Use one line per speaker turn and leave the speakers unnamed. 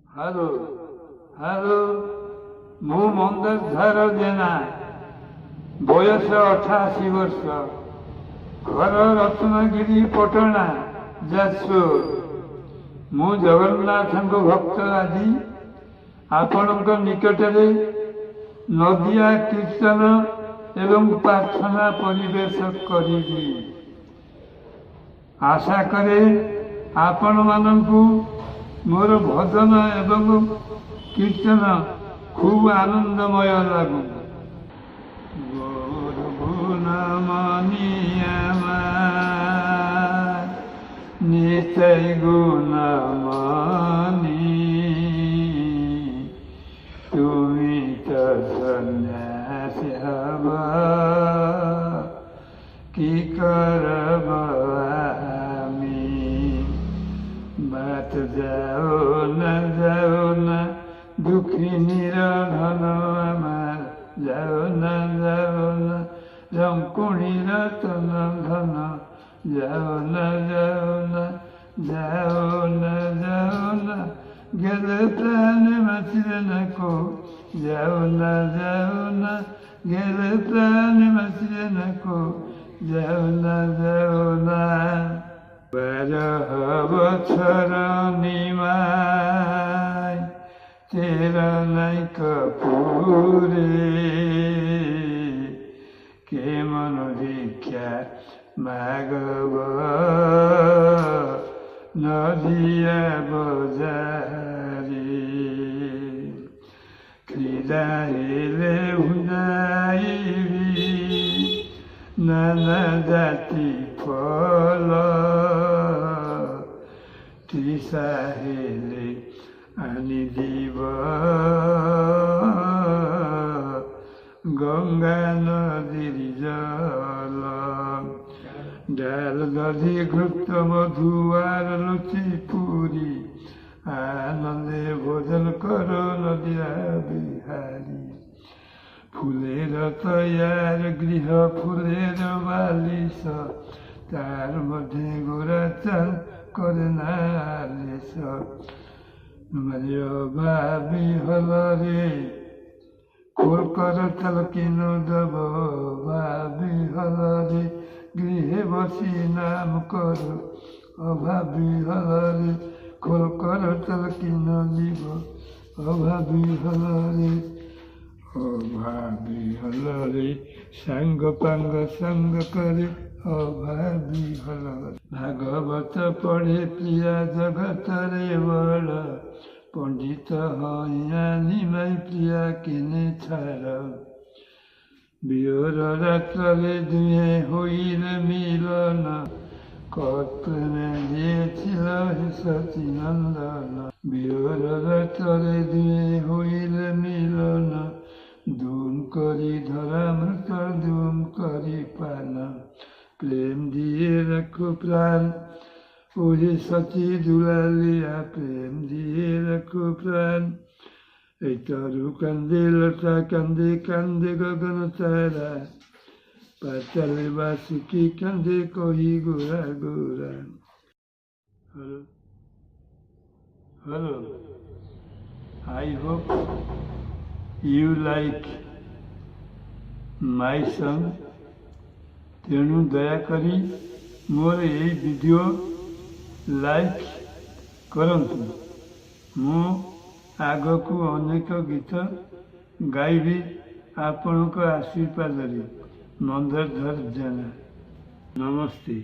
Hello hello ମୁଁ ମନ୍ଦରଧାର ଜେନା, ବୟସ 88 ବର୍ଷ, ଘର ରତ୍ନଗିରି ପଟଣା ଯାଜପୁର। ମୁଁ ଜଗନ୍ନାଥଙ୍କ ଭକ୍ତ। ଆଜି ଆପଣଙ୍କ ନିକଟରେ ନଦିଆ କୀର୍ତ୍ତନ ଏବଂ ପ୍ରାର୍ଥନା ପରିବେଶ କରିବି। ଆଶା କରେ ଆପଣମାନଙ୍କୁ ମୋର ଭଜନ ଏବଂ କୀର୍ତ୍ତନ ଖୁବ୍ ଆନନ୍ଦମୟ ଲାଗୁ। নিতাই গুণমণি তুমি তো সন্ন্যাসী হব, কি করব আমি? বাত যাও না দুঃখী নিরধন আমার, যাও না রঙ্কুণী রতন ধন, যাও না গেলে প্রাণে বাঁচিবে না কো, যাও না গেলে প্রাণে বাঁচিবে না কো, যাও না 12 বছর নিমাই তেরা নাই কপুরে, কেমন ভিক্ষা মাগব নদিয়া বজারে, ক্রীড়াইলে উদাইবি নানা জাতি ফল, তৃষা হেলে আনি দিব গঙ্গা নদীর জল। ডাল দধি ঘৃত মধু আর লুচি পুরি, আনন্দে ভোজন করো নদিয়া বিহারী। ফুলের তৈয়ার গৃহ ফুলের বালিশ, তার মধ্যে গোড়া চাল করে না লেশ। ভাবি হল রে খোল কর চাল কিনু দেব, ভাবি হল রে গৃহে বসি নাম কর, অভাবী হল রে খোল কর চাল কিনু দিব, অভাবী হল রে অভাবী হল রে সাঙ্গ পাঙ্গ সঙ্গ করে, অভাবী হল। ভাগবত পড়ে প্রিয়া জগতরে বড়, পণ্ডিত হইয়া নিমাই প্রিয়া কিনে ছাড়। বিয়োর রাত্রে দুয়ে হইলে মিলন, কৎপ্রেমে দিয়েছিল সচি নন্দন। বিয়োর রাত্রে দুয়ে হইলে মিলন, ধুম করি ধরামৃত ধুম করি পান। প্রেম দিয়ে রাখো প্রাণ ওহে সচি দুলালিয়া, প্রেম দিয়ে রাখো প্রাণ। এই তরু কান্দে লতা কান্দে কান্দে গগন তারা, পাতালে বাসুকি কান্দে কহি গোরা গোরা। Hello, I hope you like my song. ତେଣୁ ଦୟାକରି ମୋର ଏହି ଭିଡ଼ିଓ ଲାଇକ୍ କରନ୍ତୁ। ମୁଁ ଆଗକୁ ଅନେକ ଗୀତ ଗାଇବି ଆପଣଙ୍କ ଆଶୀର୍ବାଦରେ। ମନ୍ଦରଧର ଜେନା, ନମସ୍ତେ।